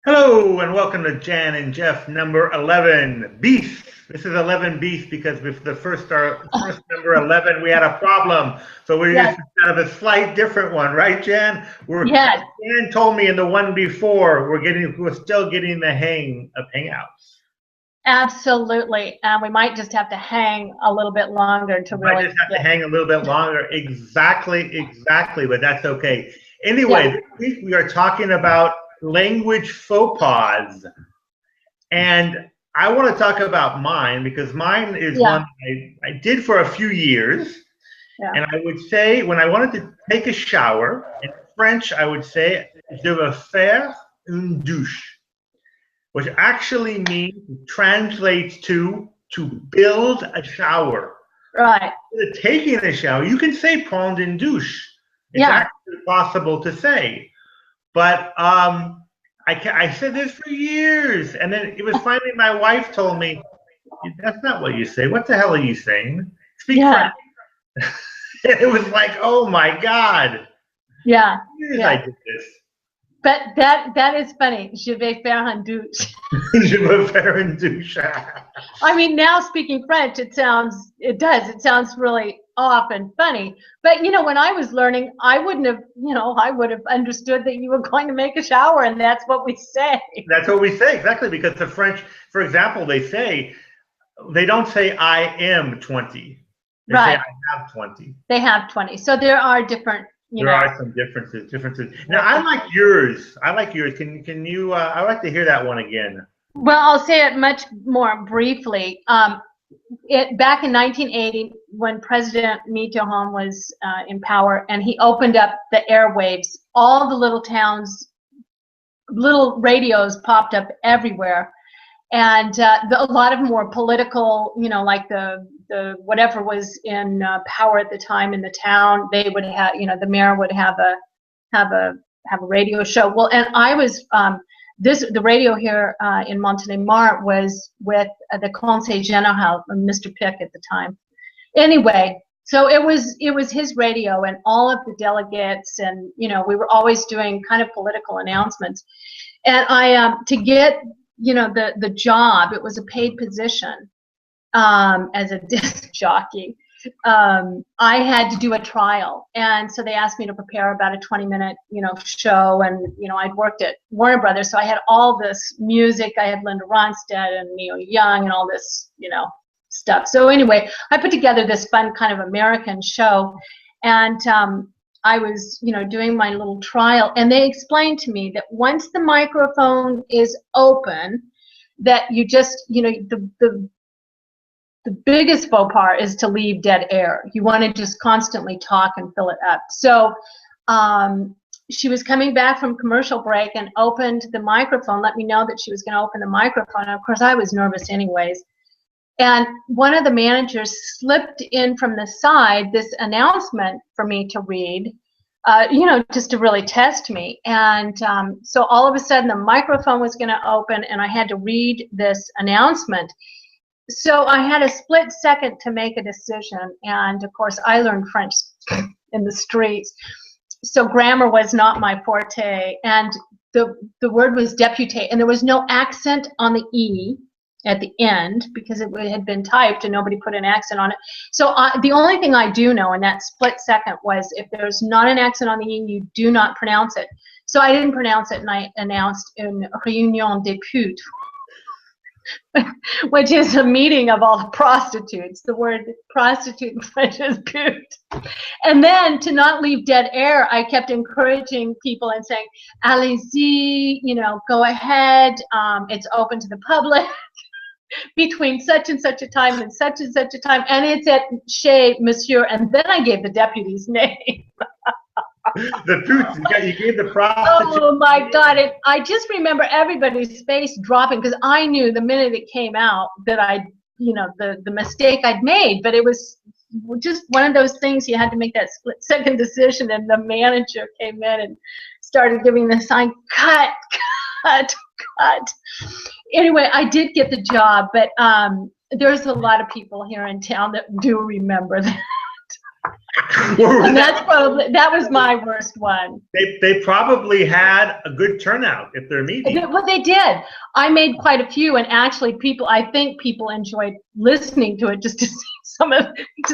Hello and welcome to Jan and Jeff number 11 Beef. This is 11 Beef because with the first number 11 we had a problem. So we're Yes, just kind of a slight different one, right, Jan? yes, Jan told me in the one before we're still getting the hang of Hangouts. absolutely. And we might just have to hang a little bit longer to We might really just have to get. hang a little bit longer. Exactly, but that's okay. Anyway, Yeah, this week we are talking about language faux pas. And I want to talk about mine because mine is yeah, one I did for a few years. yeah. And I would say when I wanted to take a shower, in French, I would say, je veux faire une douche, which actually means, translates to build a shower. Right. Instead of taking a shower, you can say prendre une douche. It's Yeah, actually possible to say. But I said this for years, and then it was finally my wife told me, "That's not what you say. What the hell are you saying? Speak French." yeah, It was like, oh my God, yeah, years I yeah. did this. But that is funny. Je vais faire un douche. Je me faire une douche. I mean, now speaking French, it sounds really off and funny. But when I was learning, I wouldn't have, I would have understood that you were going to make a shower, and that's what we say. That's what we say, exactly, because the French, for example, they don't say I am 20. They say Right. I have 20. They have 20. So there are different, There are some differences. Now, I like yours. Can you? I like to hear that one again. Well, I'll say it much more briefly. Back in 1980, when President Mitterrand was in power, and he opened up the airwaves, all the little towns, little radios popped up everywhere, and a lot of them were political. Like the whatever was in power at the time in the town, they would have, the mayor would have a radio show. Well, and I was. The radio here in Montélimar was with the Conseil Général, Mr. Pick at the time. Anyway, so it was his radio, and all of the delegates, and we were always doing kind of political announcements. And I to get the job, it was a paid position as a disc jockey. I had to do a trial, and so they asked me to prepare about a 20-minute show, and I'd worked at Warner Brothers, so I had all this music. I had Linda Ronstadt and Neil Young and all this stuff. So anyway, I put together this fun kind of American show, and I was doing my little trial, and they explained to me that once the microphone is open, that you just the biggest faux pas is to leave dead air. You want to just constantly talk and fill it up. So she was coming back from commercial break and opened the microphone, let me know that she was going to open the microphone. And of course, I was nervous anyways. And one of the managers slipped in from the side this announcement for me to read, just to really test me. And so all of a sudden, the microphone was going to open, and I had to read this announcement. So I had a split second to make a decision, and of course I learned French in the streets, so grammar was not my forte, and the word was député, and there was no accent on the E at the end because it had been typed and nobody put an accent on it. So the only thing I do know in that split second was if there's not an accent on the E, you do not pronounce it. So I didn't pronounce it, and I announced une réunion des putes, which is a meeting of all the prostitutes. The word prostitute in French is pute. And then to not leave dead air, I kept encouraging people and saying, allez-y, go ahead. It's open to the public between such and such a time and such a time. And it's at Chez Monsieur. And then I gave the deputy's name. The truth, you gave the prostitute. Oh my God! I just remember everybody's face dropping because I knew the minute it came out that the mistake I'd made. But it was just one of those things you had to make that split-second decision. And the manager came in and started giving the sign, cut, cut, cut. Anyway, I did get the job, but there's a lot of people here in town that do remember that. And that was my worst one. They probably had a good turnout if they're meeting. Well, they did. I made quite a few, and actually, I think people enjoyed listening to it just to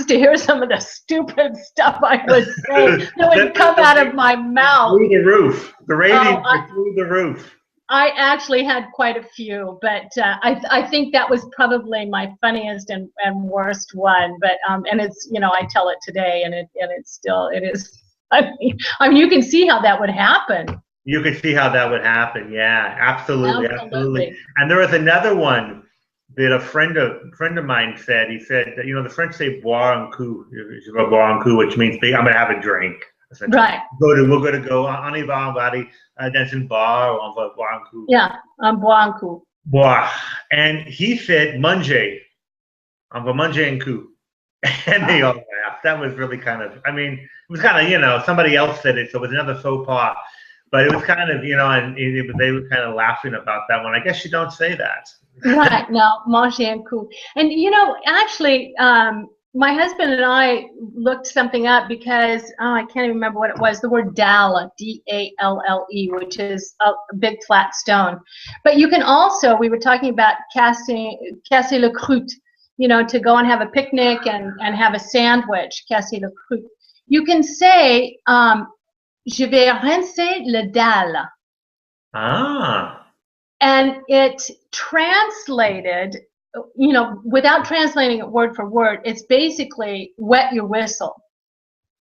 hear some of the stupid stuff I would say that would come out of my mouth. Through the roof. The ratings were through the roof. I actually had quite a few, but I think that was probably my funniest and worst one. But and it's, I tell it today, and it is. I mean, you can see how that would happen. You can see how that would happen. Yeah, absolutely. And there was another one that a friend of mine said. He said that, the French say boire un coup, boire un coup, which means I'm going to have a drink. Right. We're going to go on y va, dans une bar, on va boire un coup. Yeah, boire un coup. Boire. And he said manger. On va manger un coup. And they all laughed. That was really kind of, it was kind of, somebody else said it, so it was another faux pas. But it was kind of, and they were kind of laughing about that one. I guess you don't say that. Right. No, manger un coup. And, actually, my husband and I looked something up because I can't even remember what it was. The word dalle, D-A-L-L-E, which is a big flat stone. But you can also, we were talking about casser le croûte, to go and have a picnic and have a sandwich, casser le croûte. You can say, je vais rincer le dalle. Ah. And it translated, without translating it word for word, it's basically wet your whistle.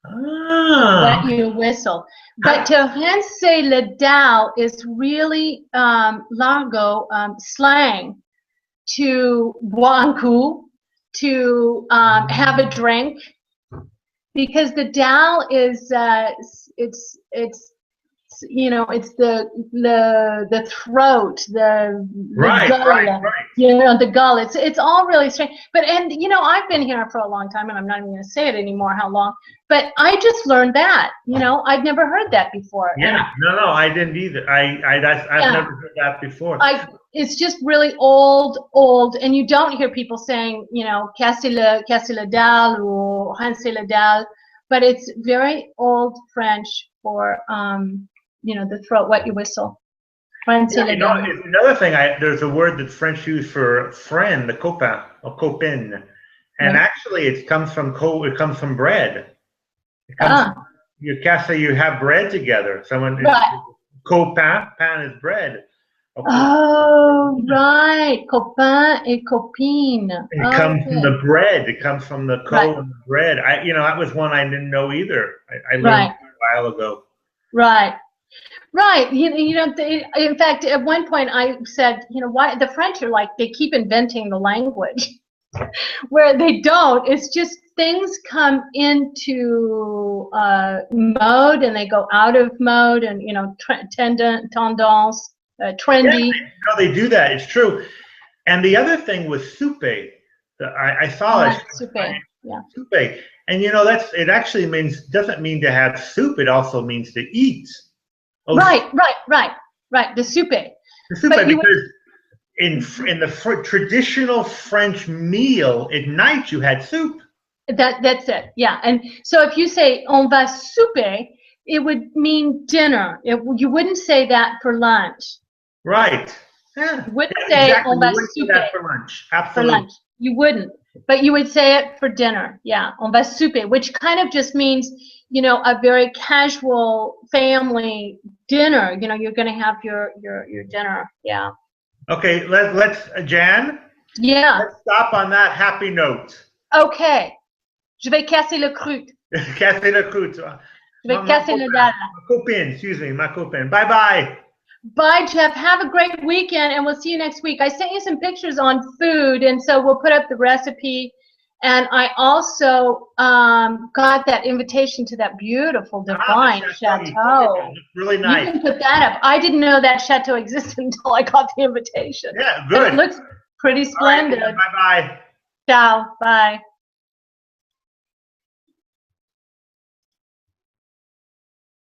Ah. Wet your whistle. But to rincer le dalle is really l'argot slang to boire un coup, to have a drink, because the dalle is it's it's the throat, the gull, right. The gull. It's all really strange. But I've been here for a long time, and I'm not even going to say it anymore. How long? But I just learned that. I'd never heard that before. Yeah, no, I didn't either. I've never heard that before. It's just really old, and you don't hear people saying, casser le dalle or rincer le dalle, but it's very old French for the throat, wet your whistle. Another thing, there's a word that French use for friend, the copain or copine, and actually it comes from bread. You have bread together. Copain, pan is bread. Oh, right. Copain et copine. It comes from the bread. It comes from the and the bread. That was one I didn't know either. I learned a while ago. Right. In fact, at one point I said, why the French are like, they keep inventing the language where they don't. It's just things come into mode and they go out of mode, and tendance, trendy. Yeah, they do that. It's true. And the other thing was soupe. I saw it. Soupe. Yeah. Soupe. And it actually doesn't mean to have soup. It also means to eat. Oh, right. The soupe. The soupe, because in the traditional French meal at night, you had soup. That's it. Yeah. And so if you say on va souper, it would mean dinner. You wouldn't say that for lunch. Right. Yeah. You wouldn't say on va souper that for lunch. Absolutely. For lunch. You wouldn't. But you would say it for dinner. Yeah. On va souper, which kind of just means, a very casual family dinner. You're going to have your dinner. Yeah. Okay. Let's Jan. Yeah. Let's stop on that happy note. Okay. Je vais casser le croûte. Casser le croûte. Je vais casser le dalle. Ma copine. Bye-bye. Bye, Jeff. Have a great weekend, and we'll see you next week. I sent you some pictures on food, and so we'll put up the recipe. And I also got that invitation to that beautiful Divine Chateau. Really nice. You can put that up. I didn't know that chateau existed until I got the invitation. Yeah, good. It looks pretty splendid. Right, bye-bye. Ciao. Bye.